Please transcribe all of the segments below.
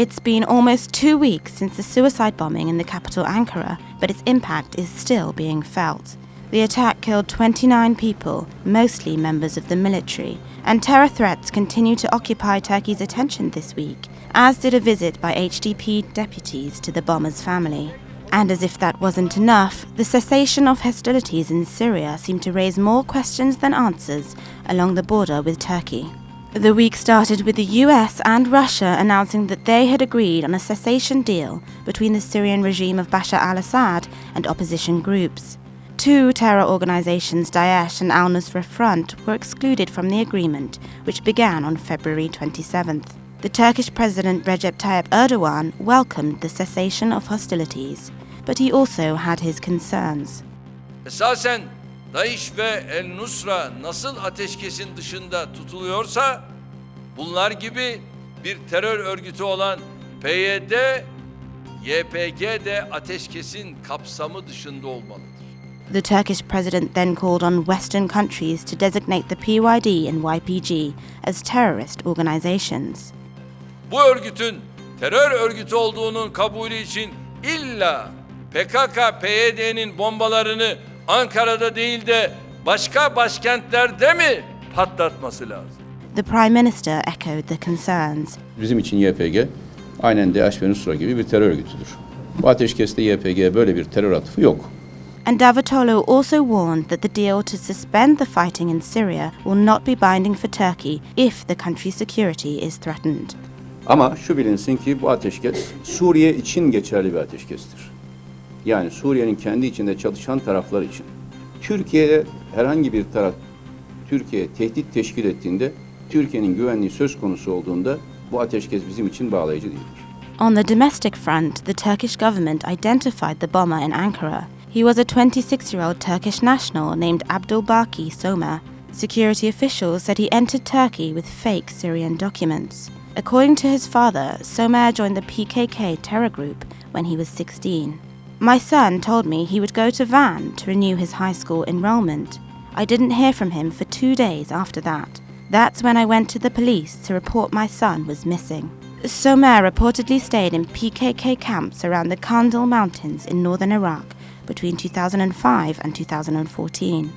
It's been almost 2 weeks since the suicide bombing in the capital Ankara, but its impact is still being felt. The attack killed 29 people, mostly members of the military, and terror threats continue to occupy Turkey's attention this week, as did a visit by HDP deputies to the bomber's family. And as if that wasn't enough, the cessation of hostilities in Syria seemed to raise more questions than answers along the border with Turkey. The week started with the US and Russia announcing that they had agreed on a cessation deal between the Syrian regime of Bashar al Assad and opposition groups. Two terror organizations, Daesh and al-Nusra Front, were excluded from the agreement, which began on February 27th. The Turkish President Recep Tayyip Erdogan welcomed the cessation of hostilities, but he also had his concerns. Esasen Daesh ve el-Nusra nasıl ateşkesin dışında tutuluyorsa, bunlar gibi bir terör örgütü olan PYD, YPG de ateşkesin kapsamı dışında olmalıdır. The Turkish president then called on Western countries to designate the PYD and YPG as terrorist organizations. Bu örgütün terör örgütü olduğunun kabulü için illa PKK-PYD'nin bombalarını Ankara'da değil de başka başkentlerde mi patlatması lazım? The Prime Minister echoed the concerns. Bizim için YPG aynen Daesh ve Nusra gibi bir terör örgütüdür. Bu ateşkeste YPG'ye böyle bir terör atıfı yok. And Davutoglu also warned that the deal to suspend the fighting in Syria will not be binding for Turkey if the country's security is threatened. Ama şu bilinsin ki bu ateşkes Suriye için geçerli bir ateşkestir. Yani Suriye'nin kendi içinde çalışan taraflar için. Türkiye'ye herhangi bir taraf Türkiye tehdit teşkil ettiğinde, Türkiye'nin güvenliği söz konusu olduğunda bu ateşkes bizim için bağlayıcı değildir. On the domestic front, the Turkish government identified the bomber in Ankara. He was a 26-year-old Turkish national named Abdulbaki Somer. Security officials said he entered Turkey with fake Syrian documents. According to his father, Somer joined the PKK terror group when he was 16. My son told me he would go to Van to renew his high school enrollment. I didn't hear from him for 2 days after that. That's when I went to the police to report my son was missing. Somer reportedly stayed in PKK camps around the Kandil Mountains in northern Iraq between 2005 and 2014.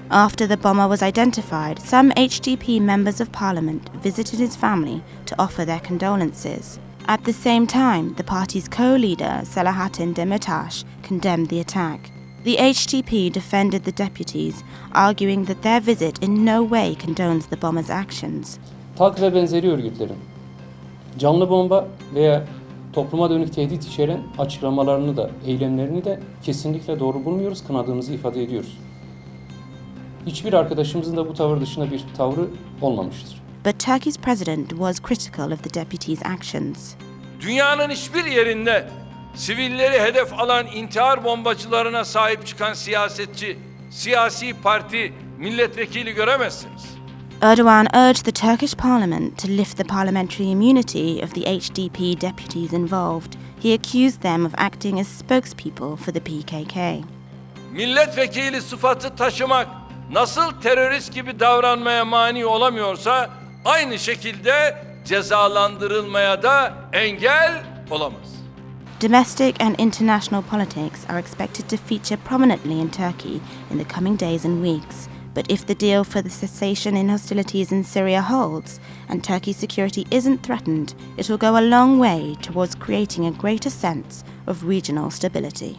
After the bomber was identified, some HDP members of parliament visited his family to offer their condolences. At the same time, the party's co-leader, Selahattin Demirtas, condemned the attack. The HDP defended the deputies, arguing that their visit in no way condones the bomber's actions. TAK ve benzeri örgütlerin canlı bomba veya topluma dönük tehdit içeren açıklamalarını da, eylemlerini de kesinlikle doğru bulmuyoruz, kınadığımızı ifade ediyoruz. Hiçbir arkadaşımızın da bu tavır dışında bir tavrı olmamıştır. But Turkey's president was critical of the deputies' actions. Dünyanın hiçbir yerinde sivilleri hedef alan intihar bombacılarına sahip çıkan siyasetçi, siyasi parti, milletvekili göremezsiniz. Erdogan urged the Turkish parliament to lift the parliamentary immunity of the HDP deputies involved. He accused them of acting as spokespeople for the PKK. Milletvekili sıfatı taşımak nasıl terörist gibi davranmaya mani olamıyorsa, aynı şekilde cezalandırılmaya da engel olamaz. Domestic and international politics are expected to feature prominently in Turkey in the coming days and weeks. But if the deal for the cessation in hostilities in Syria holds, and Turkey's security isn't threatened, it will go a long way towards creating a greater sense of regional stability.